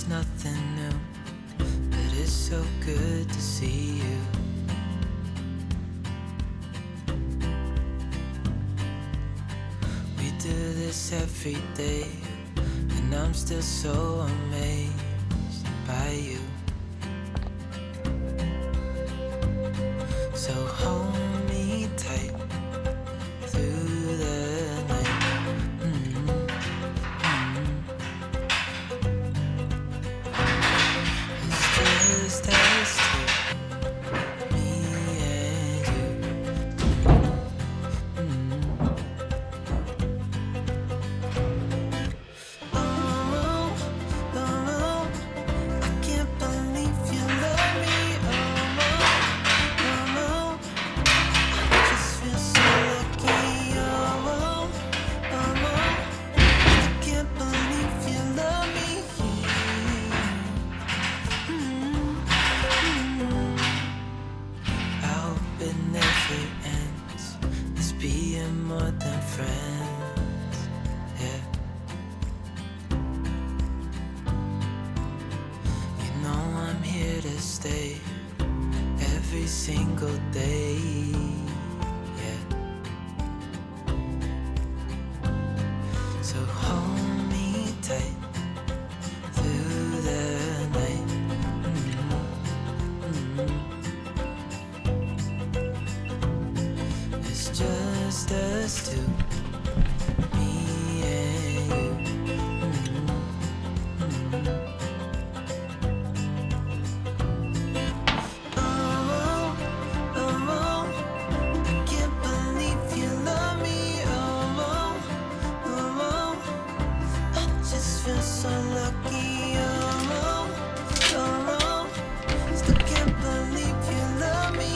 nothing new, but it's so good to see you. We do this every day, and I'm still so amazed by you. So hold me tight through the night. It's just us two, me and you. Oh, oh, I can't believe you love me. Oh, I just feel so lucky. Oh, I can't believe you love me. I hope it never ends. Let's being more than friends. Yeah. You know I'm here to stay every single day. Yeah. So hold me tight through the night. It's just us two, me and you. Oh, oh, I can't believe you love me. Oh, oh, I just feel so lucky. Oh, oh, still can't believe you love me.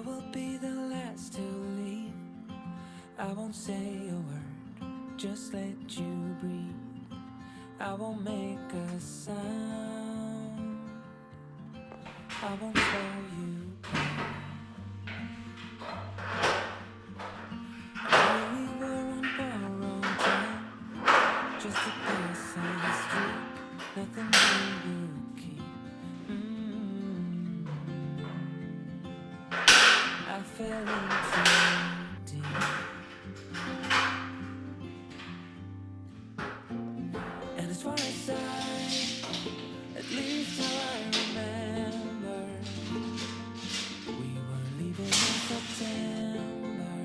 will be the last to leave. I won't say a word, just let you breathe. I won't make a sound, I won't slow you down. We were on borrowed time, just a passing street, nothing we would keep. I fell in too deep. And as far as at least how I remember, we were leaving in September,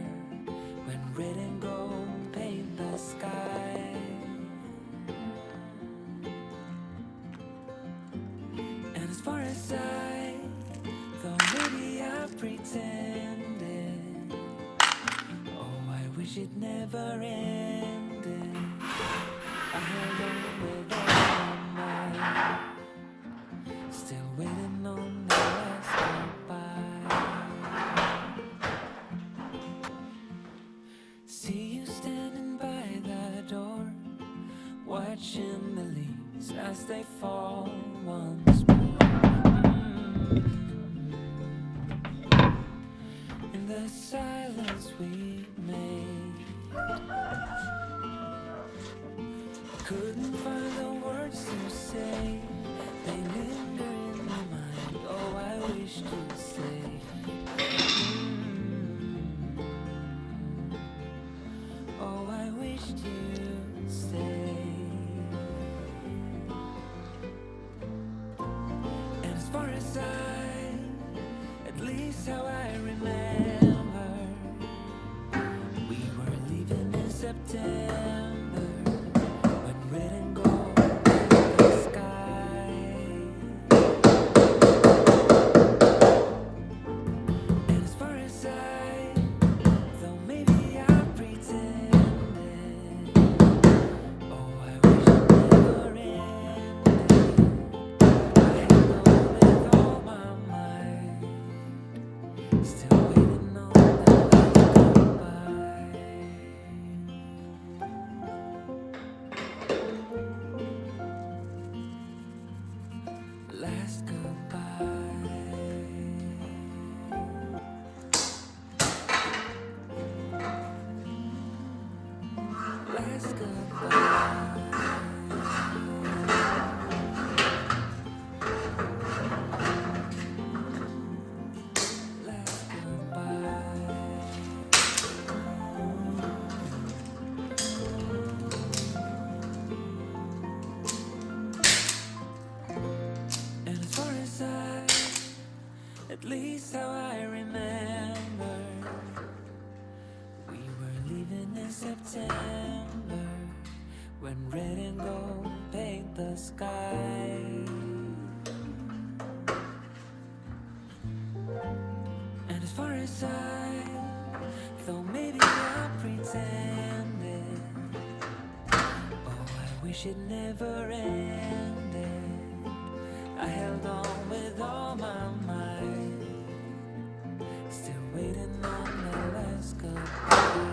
when red and gold paint the sky. And as far as though maybe I pretended, oh, I wish it never ended. I held on with all my might, still waiting on the last goodbye. See you standing by the door, watching the leaves as they fall once more. In the silence we made, couldn't find the words to say. They linger in my mind. Oh, I wish to say. Oh, I wish to stay. And as far as at least how I remember, we were leaving in September, when red and gold in the sky. And as far as though maybe I pretended, oh, I wish it never ended. I held on with all my might, still waiting on the last goodbye. Last goodbye. Last goodbye. Last goodbye. And as far as at least how I remember, we were leaving in September, when red and gold paint the sky. And as far as though maybe I pretended, oh, I wish it never ended. I held on with all my might, still waiting on the last goodbye.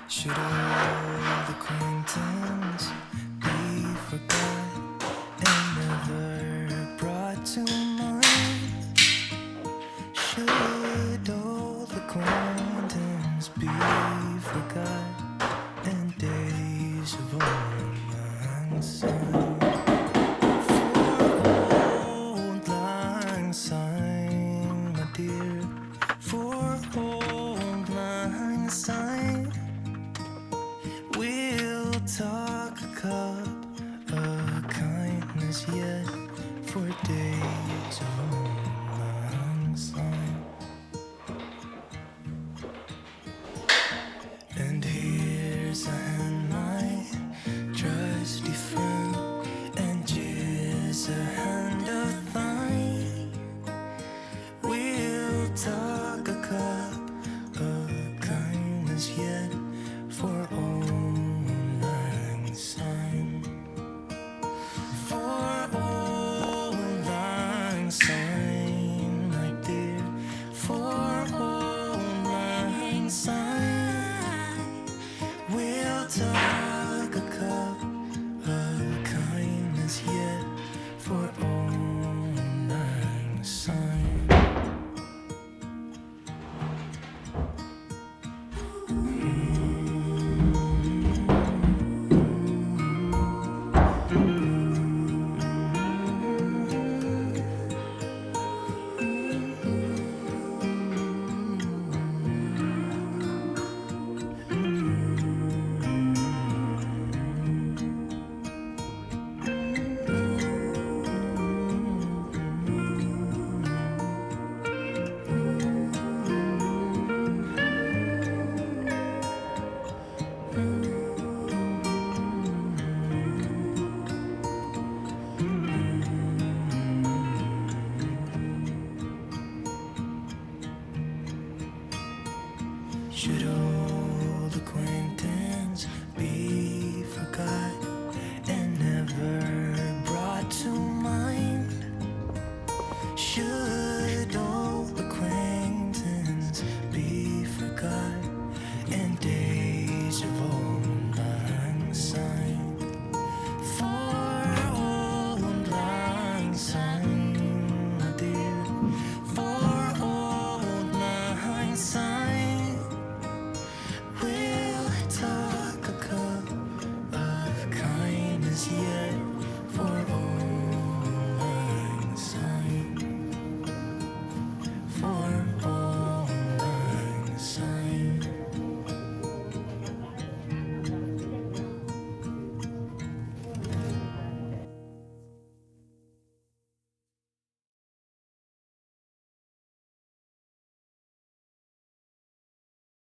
Should old acquaintance be forgot and never brought to mind? Should old acquaintance be forgot and days of old unsung? For old lang syne, my dear, for old lang syne, we'll talk a cup of kindness yet, for days of old lang syne. And here's a hand, my trusty friend, and here's a hand of thine. We'll talk a cup of kindness yet for old lang syne. For old lang syne, my dear. For old lang syne, we'll talk.